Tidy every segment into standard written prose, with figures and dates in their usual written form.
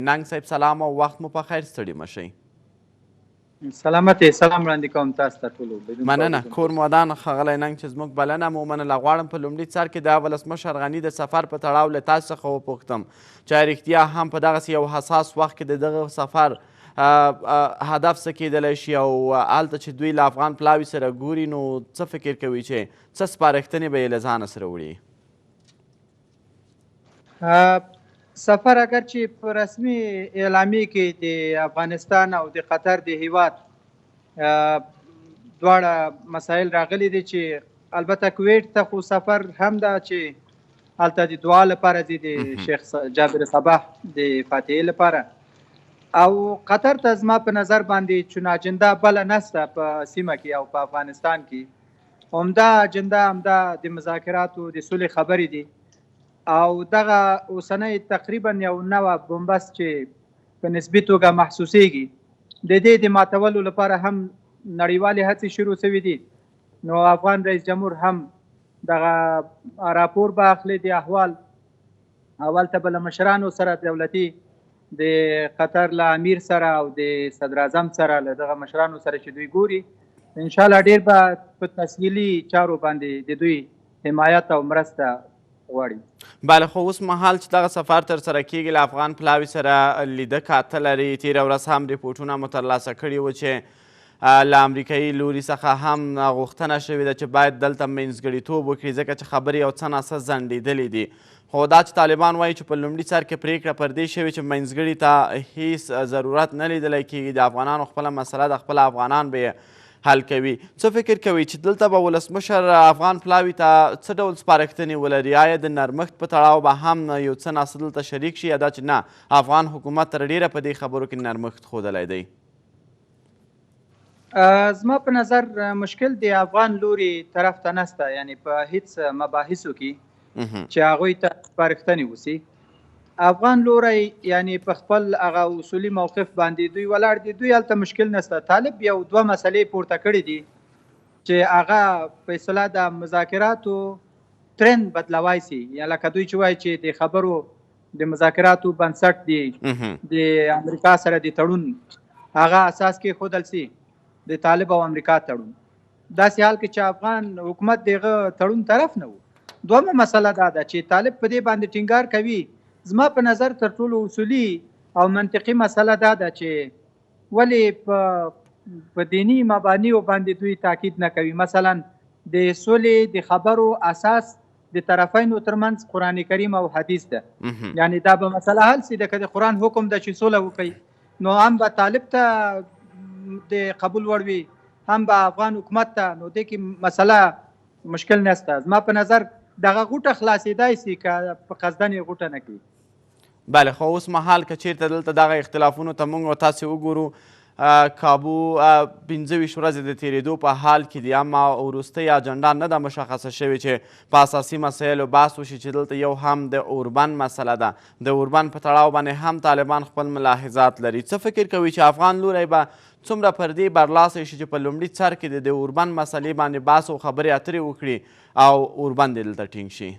ننګ صاحب سلام او وخت مو په خیر، ستړي مه شئ. سلامت سلام وړاندې کوم تاسو ته ټولو. مننه. کور مو ودان ښاغلی ننګ چې زموږ بلنه مو ومنله. غواړم په لومړي سر کې د ولسمشر غني د سفر په تړاو له تاسو څخه وپوښتم چې رښتیا هم په دغسې یو حساس وخت کې د دغه سفر هدف څه کیدلی شي او هلته چې دوی له افغان پلاوي سره ګوري نو څه فکر کوي چې څه سپارښتنې به یې له ځانه سره وړي؟ سفر اگر چې په رسمي اعلامیې کې د افغانستان او د قطر د هیواد دواړه مسایل راغلي دي چې البته کویټ ته خو سفر هم ده چې هلته د دعا لپاره ځي د شیخ جابر صباح د فاتحې لپاره، او قطر ته زما په نظر باندې چون اجنده بله نشته په سیمه کې او په افغانستان کې. عمده اجنده همدا د مذاکراتو د صلح خبرې دي او دغه اوسنۍ تقریبا یو نوه بنبست چې په نسبي توګه محسوسیږي د دې د ماتولو لپاره هم نړیوالې هڅې شروع شوي دي. نو افغان رئیس جمهور هم دغه راپور به اخلي د احوال، اول ته به له مشرانو سره دولتي د قطر له امیر سره او د صدر اعظم سره له دغه مشرانو سره چې دوی ګوري، انشاءالله ډیر به په تسهیلي چارو باندې د دوی حمایت او مرسته غواړي. بله، خو اوس مهال چې دغه سفر ترسره کیږي له افغان پلاوي سره لیده کاته لري. تېره ورځ هم ریپورټونه مو ترلاسه کړي وو چې له امریکایي لوري څخه هم غوښتنه شوې ده چې باید دلته منځګړیتوب وکړي ځکه چې خبرې یو څه ناڅه ځنډېدلې دي. خو دا چې طالبان وایي چې په لومړي سر کې پرېکړه پر دې شوې چې منځګړي ته هیڅ ضرورت نه لیدلی کېږي، د افغانانو خپله مسله د خپل افغانان به یې حل کوي. څه فکر کوي چې دلته به ولسمشر افغان پلاوي ته څه ډول سپارښتنې ولري؟ آیا د نرمښت په تړاو به هم یو څه ناڅه دلته شریک شي یا دا چې نه افغان حکومت تر ډیره په دې خبرو کې نرمښت ښودلی دی؟ زما په نظر مشکل د افغان لوري طرف ته نسته، یعنی په هیڅ مباحثو کې چې هغوی ته سپارښتنې وسي. افغان لوری یعنی په خپل هغه اصولي موقف باندې دوی ولاړ دي، دوی هلته مشکل نسته. طالب یو دوه مسلې پورته کړي دي چې هغه په اصطلاح د مذاکراتو ترند بدلوای سي، یا لکه دوی چې وایي چې د خبرو د مذاکراتو بنسټ دی د امریکا سره د تړون هغه اساس کې ښودل سي د طالب او امریکا تړون. داسې حال کې چې افغان حکومت دغه تړون طرف نه و. دومره مسله دا ده چې طالب په دې باندې ټینګار کوي. زما په نظر تر ټولو اصولي او منطقي مسله دا ده چې ولې په دیني مبانیو باندې دوی تاکید نه کوي. مثلا د صلح د خبرو اساس د طرفینو ترمنځ قرآن کریم او حدیث ده، یعنی دا به مسله حل سي د قرآن حکم ده چې صلح وکړي نو هم به طالب ته د قبول وړ وي هم به افغان حکومت ته، نو دې کې مسله مشکل نشته. زما په نظر دغه غوټه خلاصېدای سي که په قصدن یې غوټه نه کړي. بله، خو اوس مهال که چیرته دلته دغه اختلافونو ته موږ او تاسې وګورو، کابو 25 ورځې د تېرېدو په حال کې دي، اما وروستۍ اجنډا نه ده مشخصه شوې چې په اساسي مسایلو بحث وشي چې دلته یو هم د اوربن مسله ده. د اوربن په تړاو باندې هم طالبان خپل ملاحظات لري. څه فکر کوي چې افغان لوری به څومره پر دې برلاسی شي چې په لومړي سر کې د اوربن مسلې باندې بحث او خبرې اترې وکړي او اوربن دې دلته ټینګ شي؟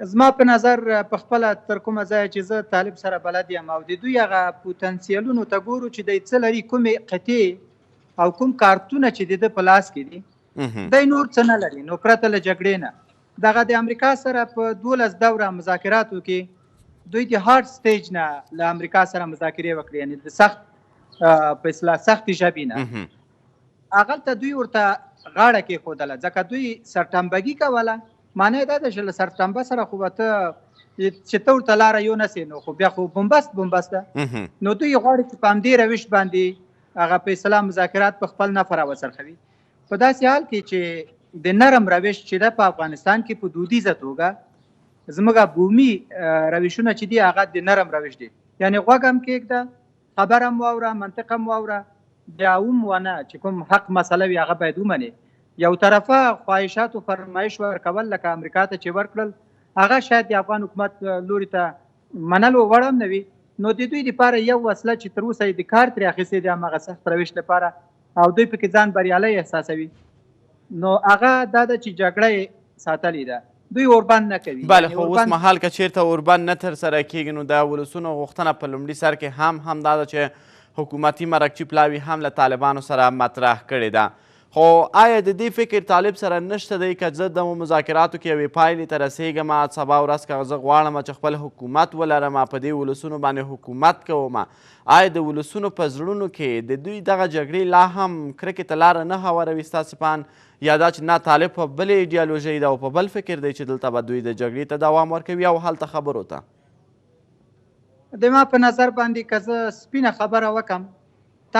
زما په نظر په خپله تر کومه ځایه چې زه طالب سره بلد یم او د دوی هغه پوتنسیلونو ته ګورو چې دی څه لري، کومې قطعې او کوم کارتونه چې د ده په لاس کې دي، دی نور څه نه لري. نو پرته له جګړې نه دغه د امریکا سره په 12 دوره مذاکراتو کې دوی د هارډ سټیج نه له امریکا سره مذاکرې وکړې، یعنی د سخت په اصطلاح سختې ژبې نه. هغلته دوی ورته غاړه کېښودله ځکه دوی سرټمبګي کوله. معنی دا ده چې له سرټمبه سره خو به ته چې ته ورته لاره یو نسې نو خو بیا خو بنبست ده. نو دوی غواړي چې په همدې روش باندې هغه په اصطلاح مذاکرات په خپل نفع راوڅرخوي. په داسې حال کې چې د نرم روش چې ده په افغانستان کې په دودیزه توګه زموږ بومي روشونه چې دي هغه د نرم روش دي، یعنی غوږ هم کېږده، خبر هم واوره، منطق هم واوره، بیا هم ونه چې کوم حق مسله وي هغه باید ومنې. یو طرفه خواهشات او فرمایش ورکول لکه امریکا ته چې ورکړل هغه شاید د افغان حکومت لوري ته منلو وړ هم نه وي. نو د دوی لپاره یو وسله چې تر اوسه یې د کار ترې اخیستې د هماغه سخت روش لپاره او دوی پکې ځان بریالی احساسوي، نو هغه دا ده چې جګړه یې ساتلې ده. دوی اوربند نه کوي. بله خو اوس مهال که چیرته اوربند نه ترسره کیږي نو د ولسونو غوښتنه په لومړي سر کې هم دا ده چې حکومتي مرکچي پلاوي هم له طالبانو سره مطرح کړې ده. خو آیا د دې فکر طالب سره نشته دی که زه د مذاکراتو کې یوې پایلې ته رسېږم سبا ورځ که زه غواړم چې خپل حکومت ولرم په دې ولسونو باندې حکومت کوم، آیا د ولسونو په زړونو کې د دوی دغه جګړې لا هم کرکې ته لاره نه هواروي ستاسې په اند، یا دا چې نه طالب په بلې ایډیالوژۍ ده او په بل فکر دی چې دلته به دوی د جګړې ته دوام ورکوي او هلته خبرو ته؟ د ما په نظر باندې که زه سپینه خبره وکم،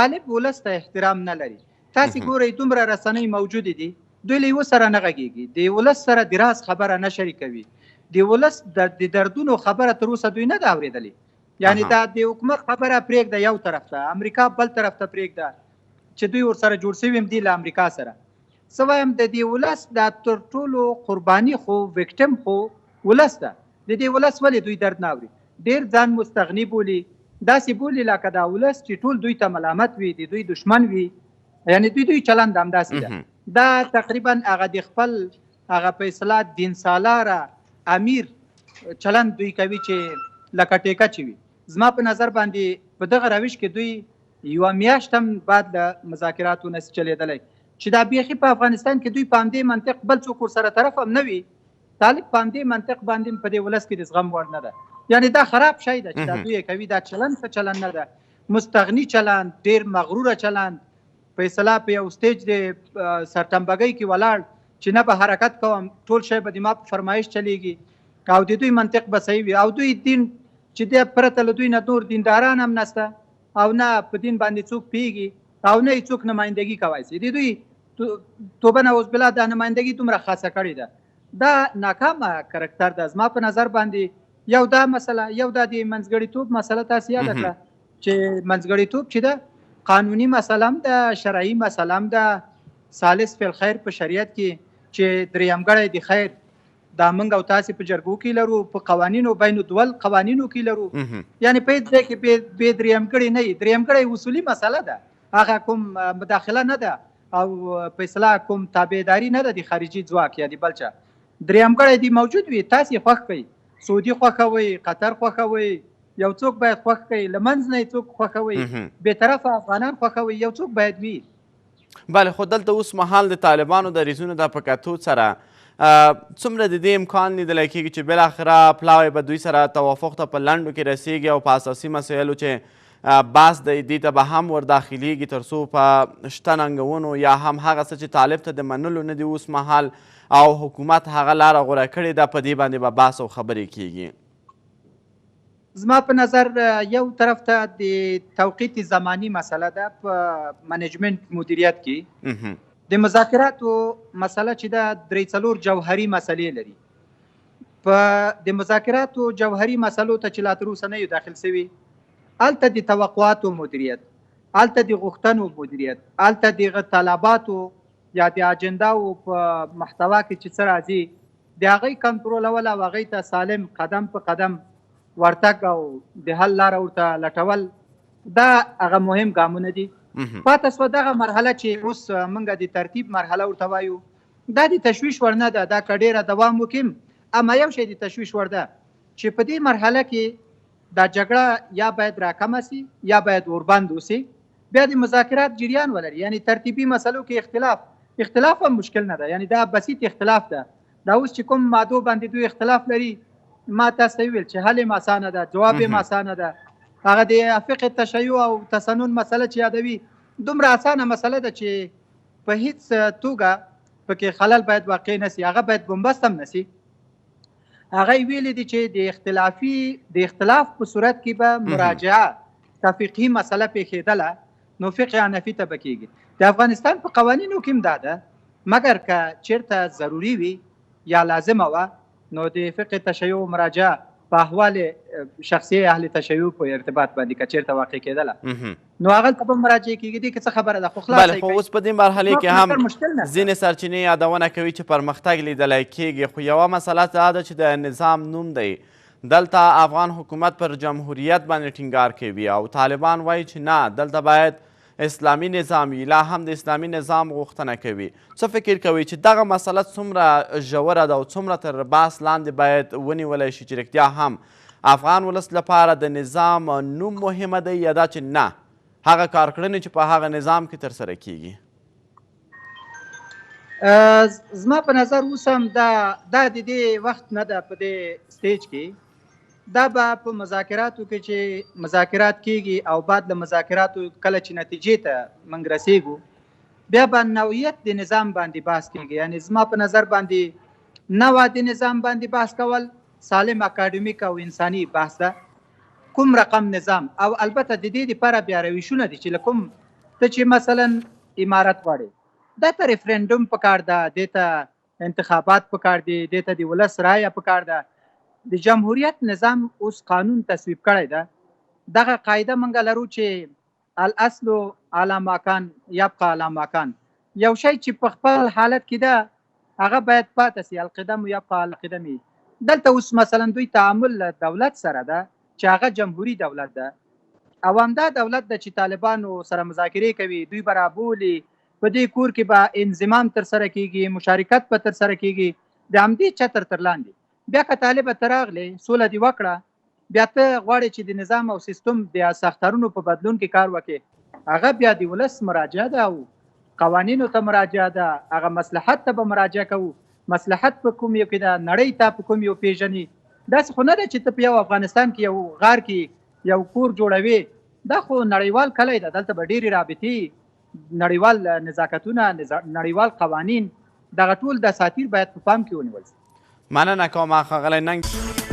طالب ولس ته احترام نه لري. تاسې ګورئ دومره رسنۍ موجودې دي، دوی له یوه سره نه غږېږي، د ولس سره د راز خبره نه شریکوي، د ولس د دردونو خبره تر اوسه دوی نه ده اورېدلې. یعنې دا د حکومت خبره پرېږده یو طرف ته، امریکا بل طرف ته پرېږده چې دوی ورسره جوړ شوي هم دي له امریکا سره. زه وایم د دې ولس دا تر ټولو قرباني خو ویکټم خو ولس ده. د دې ولس ولې دوی درد نه اوري؟ ډېر ځان مستغني بولي، داسې بولي لکه دا ولس چې ټول دوی ته ملامت وي، د دوی دشمن وي. یعنې دوی چلند همداسې ده. دا تقریبا هغه د خپل هغه فیصله دین سالاره امیر چلند دوی کوي چې لکه ټیکه چې وي. زما په نظر باندې په دغه روش کې دوی یوه میاشت هم بعد د مذاکراتو نسي چلېدلی، چې دا بیخي په افغانستان کې دوی په همدې منطق بل څوک ورسره طرف هم نه وي. طالب په همدې منطق باندې په دې ولس کې د زغم وړ نه ده. یعنې دا خراب شی ده چې دا دوی کوي. دا چلند ښه چلند نه ده، مستغني چلند، ډېر مغروره چلند. فیصله په یو سټیج د سرټمبګۍ کې ولاړ چې نه به حرکت کوم، ټول شی به د ما په فرمایش چلیږي او د دوی منطق به صحیح وي. او دوی دین چې د پرته له دوی نه نور دینداران هم نشته او نه په دین باندې څوک پیږي او نه یې څوک نمایندګي کولی شي. د دوی توبه نعوذ بالله دا نمایندګي دومره خاصه کړې ده. دا ناکامه کرکټر ده. زما په نظر باندې یو دا مسله، یو دا د منځګړیتوب مسله تاسې یاده کړه چې منځګړیتوب چې ده قانوني مسله هم ده، شرعي مسله هم ده. ثالث فی الخیر په شریعت کې چې درېیمګړی د خیر دا موږ او تاسې په جرګو کې لرو، په قوانینو بین الدول قوانینو کې لرو. یعنې په هېڅ ځای کې بې درېیمګړی نه وي. درېیمګړی اصولي مسله ده، هغه کوم مداخله نه ده او فیصله کوم تابعداري نه ده د خارجي ځواک یا د بل چا. درېیمګړی دې موجود وي، تاسې خوښ کړئ، سعودي خوښوئ، قطر خوښوئ، یو څوک باید خوښ کړئ، له منځ نه یې څوک خوښوئ، بېطرفه افغانان خوښوئ، یو څوک باید وي. بله خو دلته اوس مهال د طالبانو د ریزونو د په کتو سره څومره د دې امکان لیدلی کېږي چې بالاخره پلاوی به دوی سره توافق ته په لنډو کې رسیږي او په اساسي مسایلو چې بحث دی دې ته به هم ور داخلیږي تر څو په شته ننګونو یا هم هغه څه چې طالب ته د منلو نه دي اوس مهال او حکومت هغه لاره غوره کړې ده، په دې باندې به بحث او خبرې کېږي. زما په نظر یو طرف ته د توقیت زمانی مسله ده په منیجمنت مدیریت کې. د مذاکراتو مسله چې ده درې څلور جوهري مسلې لري. په د مذاکراتو جوهري مسلو ته چې لا تر اوسه نه یو داخل سوي، هلته د توقعاتو مدیریت، هلته د غوښتنو مدیریت، هلته د طلباتو یا د اجنداو په محتوا کې چې څه راځي د هغې کنټرولول او هغې ته سالم قدم په قدم ورتګ او د حل لاره ورته لټول، دا هغه مهم ګامونه دي. پاته سوه دغه مرحله چې اوس موږ د ترتیب مرحله ورته وایو، دا د تشویش وړ نه ده. دا که ډېره دوام وکړي، اما یو شی د تشویش وړ ده چې په دې مرحله کې دا جګړه یا باید راکمه سي یا باید وربند وسي، بیا د مذاکرات جریان ولري. یعنې ترتیبي مسلو کې اختلاف هم مشکل نه ده، یعنې دا بسیط اختلاف ده. دا اوس چې کوم مادو باندې دوی اختلاف لري، ما تاسو ته ویل چې حل یې اسانه ده، جواب یې اسانه ده. هغه د فقه تشیع او تسنن مسله چې یادوي، دومره اسانه مسله ده چې په هیڅ توګه پکې خلل باید واقع نه سي، هغه باید بنبست هم نه سي. هغه یې ویلي دي چې د اختلاف په صورت کې به مراجعه که فقهي مسله پیښېدله نو فقه حنفي ته به کېږي. د افغانستان په قوانینو کې هم دا ده، مګر که چېرته ضروري وي یا لازمه وه نو د فقه تشیع مراجعه په احوال شخصي اهل تشیع په ارتباط باندې که چېرته واقع کېدله نو هغلته به مراجعه کېږي. دې کې څه خبره ده؟ خو خلاصه خو اوس په دې مرحلې کې هم ځینې سرچینې یادونه کوي چې پرمختګ لیدلی کېږي، خو یوه مسله دا ده چې د نظام نوم دی. دلته افغان حکومت پر جمهوریت باندې ټینګار کوي او طالبان وایي چې نه، دلته باید اسلامي نظام وي لا هم د اسلامي نظام غوښتنه کوي څه فکر کوئ چې دغه مسله څومره ژوره ده او څومره تر بحث لاندې باید ونیولی شي چې رښتیا هم افغان ولس لپاره د نظام نوم مهمه دی یا دا چې نه هغه کارکړنې چې په هغه نظام کې ترسره کیږي زما په نظر اوس هم دا د دې وخت نه ده په دې سټیج کې دا به په مذاکراتو کې چې مذاکرات کیږي او بعد له مذاکراتو کله چې نتیجې ته موږ رسیږو بیا به نوعیت د نظام باندې بحث کیږي یعنی زما په نظر باندې نوع د نظام باندې بحث کول سالم اکاډمیک او انساني بحث ده کوم رقم نظام او البته د دې لپاره بیا رویشونه دي چې کوم ته چې مثلا امارت غواړي دا ته ریفرنډوم پکار ده دې ته انتخابات پکار دي دې ته د ولس رایه پکار ده د جمهوریت نظام اوس قانون تصویب کړی ده دغه قاعده موږ لرو چې الاصل علی ما کان یبقى علی ما کان یو شی چې په خپل حالت کې ده هغه باید پاتې سي القدم یبقى علی قدمه دلته اوس مثلا دوی تعامل دولت سره ده چې هغه جمهوری دولت ده او همدا دولت ده چې طالبانو سره مذاکرې کوي دوی برابولي په دې کور کې به انضمام تر سره کیږي مشارکت به تر سره کیږي د همدې چتر تر لاندې بیا که طالب ته راغلی سوله دې وکړه بیا ته غواړې چې د نظام او سیستم د ساختارونو په بدلون کې کار وکړي هغه بیا د ولس مراجعه ده او قوانینو ته مراجعه ده هغه مصلحت ته به مراجعه کوو مصلحت په کوم یو کې ده نړۍ ته په کوم یو پیژني داسې خو نه ده چې ته په یو افغانستان کې یو غار کې یو کور جوړوي دا خو نړیوال کلی ده دلته به ډېرې رابطې نړیوال نزاکتونه نړیوال قوانین دغه ټول د اساطیر باید په پام کې ونیول شي مننه کوم ښاغلی ننګ